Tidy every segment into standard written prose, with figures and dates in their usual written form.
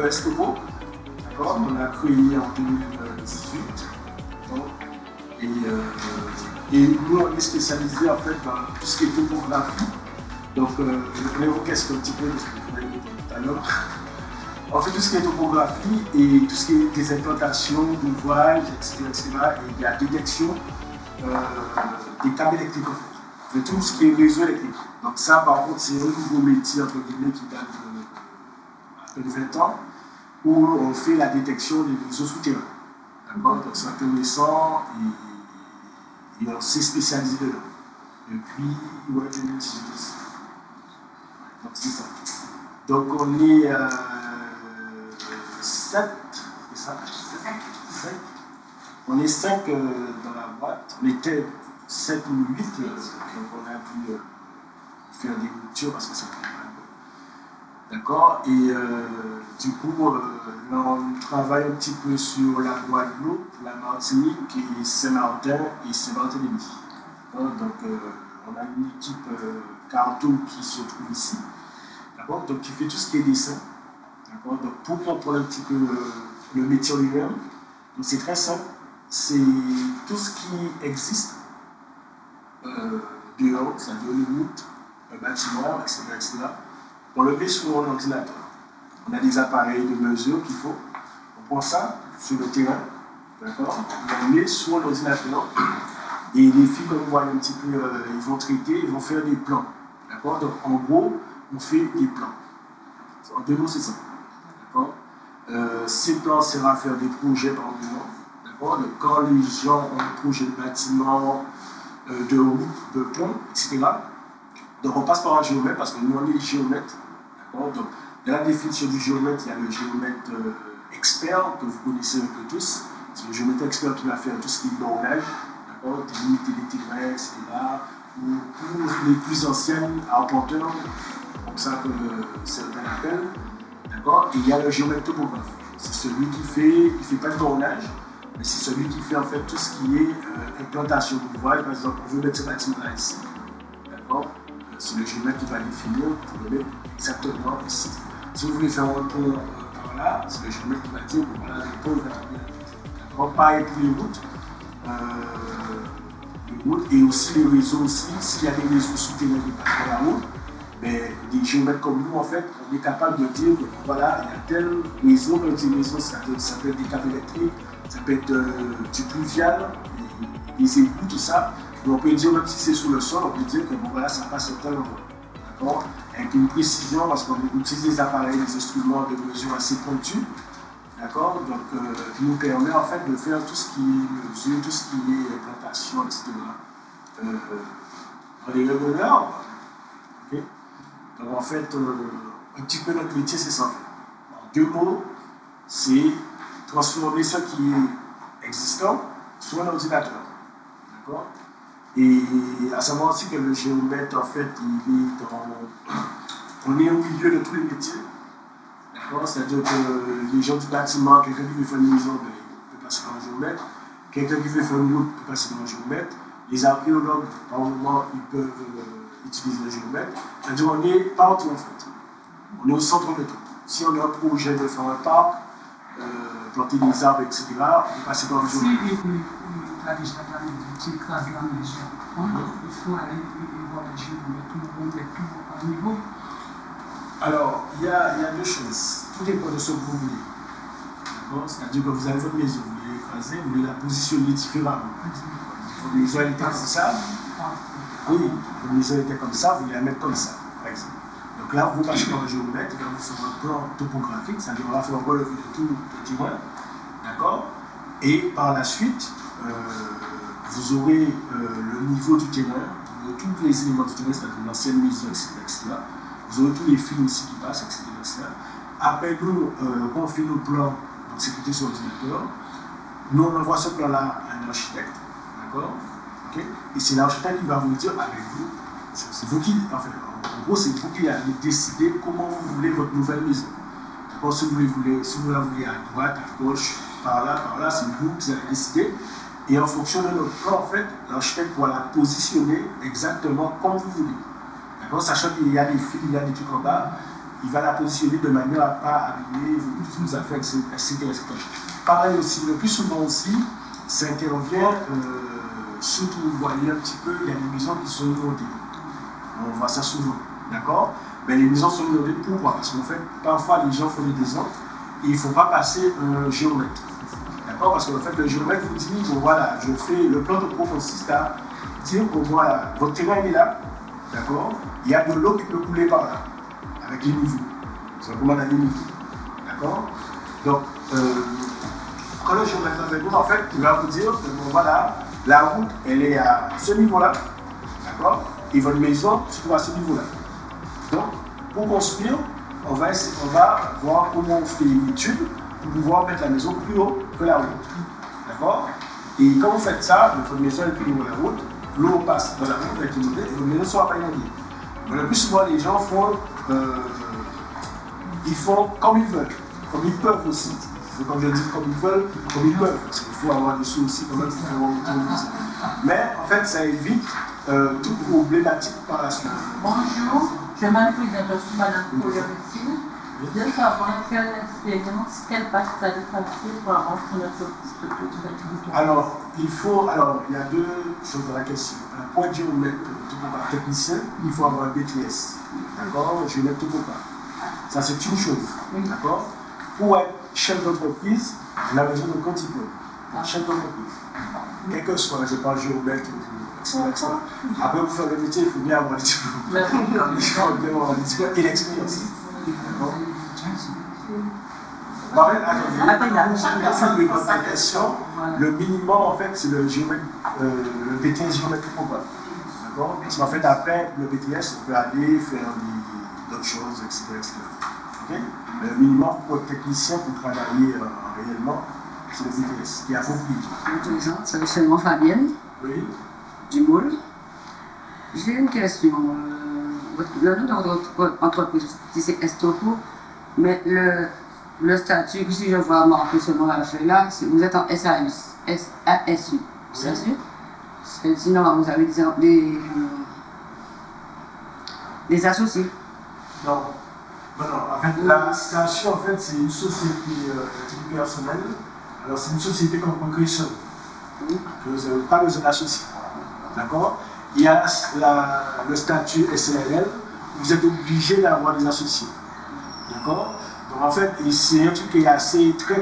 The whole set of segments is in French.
Escopo. D'accord, on a créé en 2018. Et nous, on est spécialisé en fait dans tout ce qui est topographie. Donc, je vais vous casser un petit peu de ce que vous avez dit tout à l'heure. On fait tout ce qui est topographie et tout ce qui est des implantations d'ouvrages, etc. Et la détection des câbles électriques en fait. De tout ce qui est réseau électrique. Donc ça, par contre, c'est un nouveau métier entre guillemets qui date de 20 ans, où on fait la détection des réseaux souterrains. D'accord? Donc c'est intéressant et on s'est spécialisé dedans. Depuis 2018 aussi. Donc c'est ça. Donc on est 7, c'est ça? 5. On est 5 dans la boîte. On était 7 ou 8, donc on a pu faire des ruptures parce que ça fait mal. D'accord? Et du coup, là, on travaille un petit peu sur la Guadeloupe, la Martinique et Saint-Martin et Saint-Barthélemy. Donc, on a une équipe carto qui se trouve ici, d'accord? Donc, qui fait tout ce qui est dessin. D'accord? Donc, pour comprendre un petit peu le métier lui-même, c'est très simple. C'est tout ce qui existe dehors, c'est-à-dire une route, un bâtiment, etc. On le met sur un ordinateur. On a des appareils de mesure qu'il faut. On prend ça sur le terrain, d'accord? On le met sur l'ordinateur. Et les filles, comme vous voyez un petit peu, ils vont traiter, ils vont faire des plans. D'accord? Donc en gros, on fait des plans. En 2 mots, c'est ça. D'accord? Ces plans servent à faire des projets par moment. D'accord? Donc quand les gens ont un projet de bâtiment, de route, de pont, etc. Donc on passe par un géomètre parce que nous on est géomètre. Donc dans la définition du géomètre, il y a le géomètre expert que vous connaissez un peu tous. C'est le géomètre expert qui va faire tout ce qui est bornage, d'accord, délimiter les terrains, etc. Ou pour les plus anciennes, arpenteurs, comme ça que certains appellent. D'accord. Et il y a le géomètre topographe. C'est celui qui fait pas de bornage, mais c'est celui qui fait en fait tout ce qui est implantation d'ouvrage. Par exemple, on veut mettre ce bâtiment-là ici. D'accord. C'est le géomètre qui va définir pour le mettre exactement ici. Si vous voulez faire un pont par là, c'est le géomètre qui va dire que voilà, le pont va tomber là. D'accord. Pareil pour les routes. Et aussi les réseaux aussi. S'il y a des réseaux souterrains qui passent par la route, mais des géomètres comme nous, en fait, on est capable de dire que voilà, il y a tel réseau, quand je dis réseau, ça peut être des câbles électriques, ça peut être du pluvial, des égouts, tout ça. Et on peut dire, même si c'est sous le sol, on peut dire que bon, voilà, ça passe à tel endroit. D'accord? Avec une précision, parce qu'on utilise des appareils, des instruments de mesure assez pointus. D'accord? Donc, qui nous permet en fait de faire tout ce qui est mesure, tout ce qui est implantation, etc. Dans les règles de l'art. Okay? Donc, en fait, un petit peu notre métier, c'est ça. En 2 mots, c'est transformer ce qui est existant sur un ordinateur. D'accord? Et à savoir aussi que le géomètre, en fait, on est au milieu de tous les métiers. D'accord? C'est-à-dire que les gens du bâtiment, quelqu'un qui veut faire une maison, ben, il peut passer par un géomètre. Quelqu'un qui veut faire une route peut passer par un géomètre. Les archéologues, par moment, ils peuvent utiliser le géomètre. C'est-à-dire qu'on est partout, en fait. On est au centre de tout. Si on a un projet de faire un parc, planter des arbres, etc., on peut passer par un géomètre. Qui écrase la maison. Il faut aller voir le géomètre, tout le monde est tout à niveau. Alors, il y a 2 choses. Tout dépend de ce que vous voulez. C'est-à-dire que vous avez votre maison, vous voulez l'écraser, vous voulez la positionner différemment. Votre maison était comme ça. Oui, votre maison était comme ça, vous voulez la mettre comme ça, par exemple. Donc là, vous passez par un géomètre, il va vous faire un plan topographique, c'est-à-dire qu'on va faire un relevé de tout le terrain. D'accord? Et par la suite, vous aurez le niveau du terrain, tous les éléments du terrain, c'est-à-dire l'ancienne maison, etc. Vous aurez tous les fils aussi qui passent, etc. Après, nous, quand on fait nos plans d'exécuter sur l'ordinateur, nous, on envoie ce plan-là à un architecte. D'accord? Okay? Et c'est l'architecte qui va vous dire avec vous, c'est vous qui, enfin, en gros, c'est vous qui allez décider comment vous voulez votre nouvelle maison. D'accord? Si vous la voulez à droite, à gauche, par là, c'est vous qui allez décider. Et en fonction de notre plan, en fait, l'architecte va la positionner exactement comme vous voulez. Sachant qu'il y a des fils, il y a des trucs en bas, il va la positionner de manière à ne pas abîmer vos affaires, etc., etc. Pareil aussi, le plus souvent aussi, ça intervient, surtout vous voyez un petit peu, il y a des maisons qui sont inondées. On voit ça souvent, d'accord? Mais les maisons sont inondées, pourquoi? Parce qu'en fait, parfois les gens font des désordres et il ne faut pas passer un géomètre. D'accord? Parce qu'en fait, le géomètre vous dit, bon voilà, je fais, le plan de pro consiste à dire, bon voilà, votre terrain est là, d'accord? Il y a de l'eau qui peut couler par là, avec les niveaux. C'est comment on a les niveaux. D'accord? Donc, quand le géomètre va avec vous, en fait, il va vous dire que bon voilà, la route, elle est à ce niveau-là, d'accord? Et votre maison se trouve à ce niveau-là. Donc, pour construire, on va voir comment on fait une étude pour pouvoir mettre la maison plus haut que la route. D'accord? Et quand vous faites ça, votre maison est plus haut que la route, l'eau passe dans la route avec l'inondée et votre maison ne sera pas inondée. Mais le plus souvent, les gens font comme ils veulent, comme ils peuvent aussi. Comme je dis, comme ils veulent, comme ils peuvent. Parce qu'il faut avoir des sous aussi, quand même, mais en fait, ça évite toute problématique par la suite. Bonjour, je m'appelle Madame Coloricine. Je veux savoir quelle expérience, quel passage facile pour avoir notre structure. Alors, il y a deux choses dans la question. Pour être géomètre topographe technicien, il faut avoir un BTS. D'accord? Géomètre topographe. Ça, c'est une chose. D'accord? Pour être chef d'entreprise, on a besoin de diplôme. Chef d'entreprise. Quel que soit, je parle géomètre, etc. Après, pour faire le métier, il faut bien avoir le diplôme. Il faut bien avoir le diplôme et l'expérience. D'accord? Le minimum, en fait, c'est le BTS géomètre topographe. D'accord? Parce qu'en fait, après le BTS, on peut aller faire d'autres choses, etc. Okay? Le minimum pour être technicien, pour travailler réellement, c'est le BTS, qui est approprié. C'est seulement Fabienne. Oui. Du Moule. J'ai une question. Le nom de votre entreprise, c'est Estopo, mais le statut, si je vois marqué ce nom à la feuille là, vous êtes en SASU. SASU? Sinon, vous avez des associés. Non. Non, en fait, la SASU, en fait, c'est une société personnelle. Alors, c'est une société comme on crée seul. Vous n'avez pas besoin d'associés. D'accord? Il y a le statut SARL, vous êtes obligé d'avoir des associés. D'accord? Donc en fait, c'est un truc qui est assez très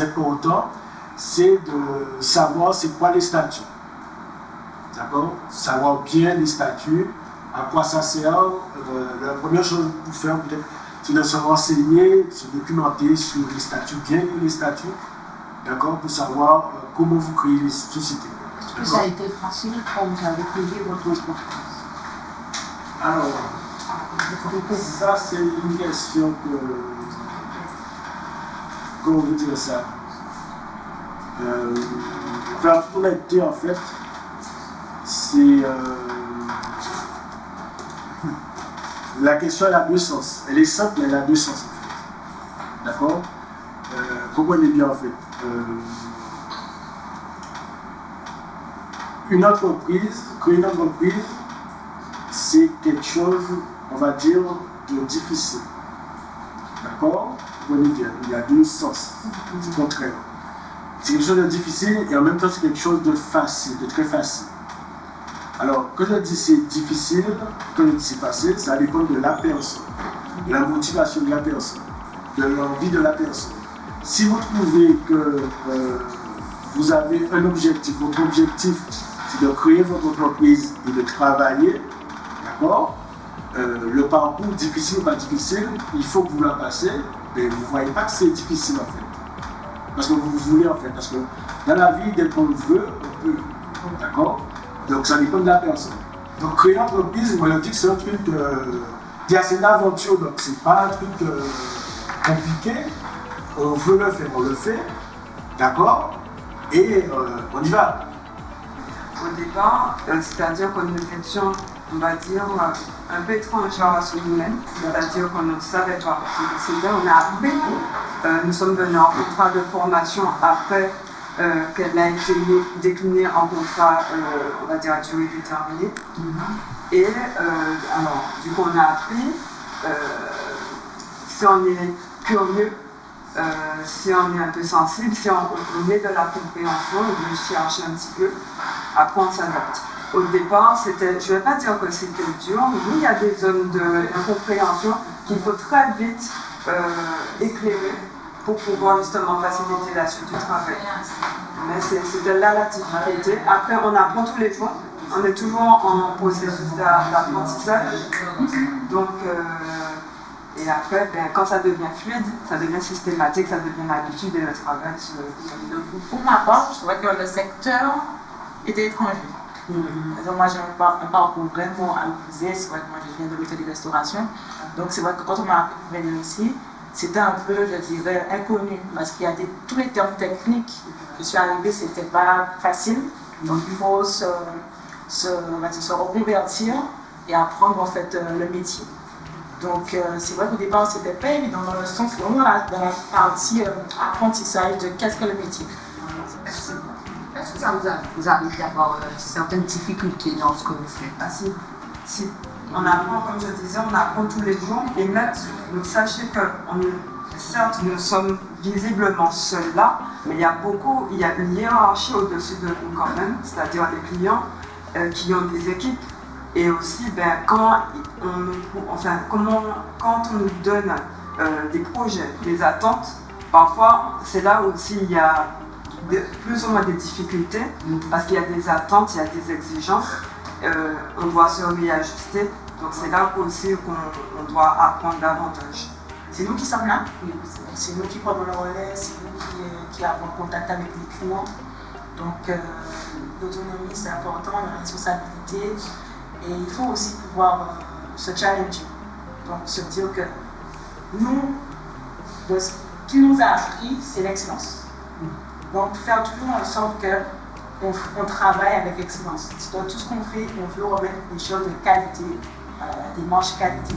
important, c'est de savoir c'est quoi les statuts. D'accord? Savoir bien les statuts, à quoi ça sert. La première chose pour faire peut-être, c'est de se renseigner, se documenter sur les statuts, bien lire les statuts, d'accord? Pour savoir comment vous créez les sociétés. Ça a été facile quand vous avez créé votre entreprise. Alors, ça c'est une question que... Comment vous dire ça? Faire toute honnêteté en fait, c'est... la question elle a deux sens. Elle est simple mais elle a deux sens en fait. D'accord? Comprenez bien en fait. Créer une entreprise, c'est quelque chose, on va dire, de difficile. D'accord? Vous voyez bien, il y a deux sens, c'est contraire. C'est quelque chose de difficile et en même temps c'est quelque chose de facile, de très facile. Alors, quand je dis c'est difficile, quand je dis c'est facile, ça dépend de la personne, de la motivation de la personne, de l'envie de la personne. Si vous trouvez que vous avez un objectif, votre objectif c'est de créer votre entreprise et de travailler, d'accord? Le parcours difficile ou pas difficile, il faut que vous la passez, mais vous ne voyez pas que c'est difficile en fait. Parce que vous voulez en fait, parce que dans la vie, dès qu'on veut, on peut, d'accord? Donc ça dépend de la personne. Donc créer une entreprise, moi je dis que c'est un truc, c'est une aventure, donc c'est pas un truc compliqué. On veut le faire, on le fait, d'accord? Et on y va. Au départ, c'est-à-dire qu'on a une question, on va dire, un peu étrangère à ce nous-mêmes, c'est-à-dire qu'on ne savait pas ce que c'était, on a appris, nous sommes venus en contrat de formation après qu'elle a été déclinée en contrat, on va dire, à durée déterminée. Et alors, du coup, on a appris, si on est curieux, si on est un peu sensible, si on met de la compréhension, on veut chercher un petit peu, après on s'adapte. Au départ, c'était, je ne vais pas dire que c'était dur, mais il y a des zones d'incompréhension qu'il faut très vite éclairer pour pouvoir justement faciliter la suite du travail. Mais c'est de là la difficulté. Après, on apprend tous les jours. On est toujours en processus d'apprentissage. Donc, et après, ben, quand ça devient fluide, ça devient systématique, ça devient l'habitude et le travail. Pour ma part, je trouvais que le secteur était étranger. Donc moi j'ai un parcours vraiment amusé, c'est vrai que moi je viens de l'hôtel de restauration, donc c'est vrai que quand on m'a venu ici, c'était un peu, je dirais, inconnu, parce qu'il y a tous les termes techniques. Je suis arrivée, c'était pas facile, donc il faut se reconvertir et apprendre en fait le métier. Donc c'est vrai qu'au départ c'était pas évident dans le sens vraiment dans la partie apprentissage de qu'est-ce que le métier. Est-ce que ça vous arrive d'avoir certaines difficultés dans ce que vous faites? Ah, si. On apprend, comme je disais, on apprend tous les jours. Et même, sachez que, certes, nous sommes visiblement seuls là, mais il y a une hiérarchie au-dessus de nous quand même, c'est-à-dire les clients qui ont des équipes. Et aussi, ben, quand on nous donne des projets, des attentes, parfois, c'est là aussi il y a plus ou moins des difficultés, parce qu'il y a des attentes, il y a des exigences, on doit se réajuster, donc c'est là aussi qu'on doit apprendre davantage. C'est nous qui sommes là, c'est nous qui prenons le relais, c'est nous qui avons contact avec les clients, donc l'autonomie c'est important, la responsabilité, et il faut aussi pouvoir se challenger, donc se dire que nous, ce qui nous a appris, c'est l'excellence. Donc, faire toujours en sorte qu'on travaille avec excellence. Dans tout ce qu'on fait, on veut remettre des choses de qualité, voilà, la démarche qualité.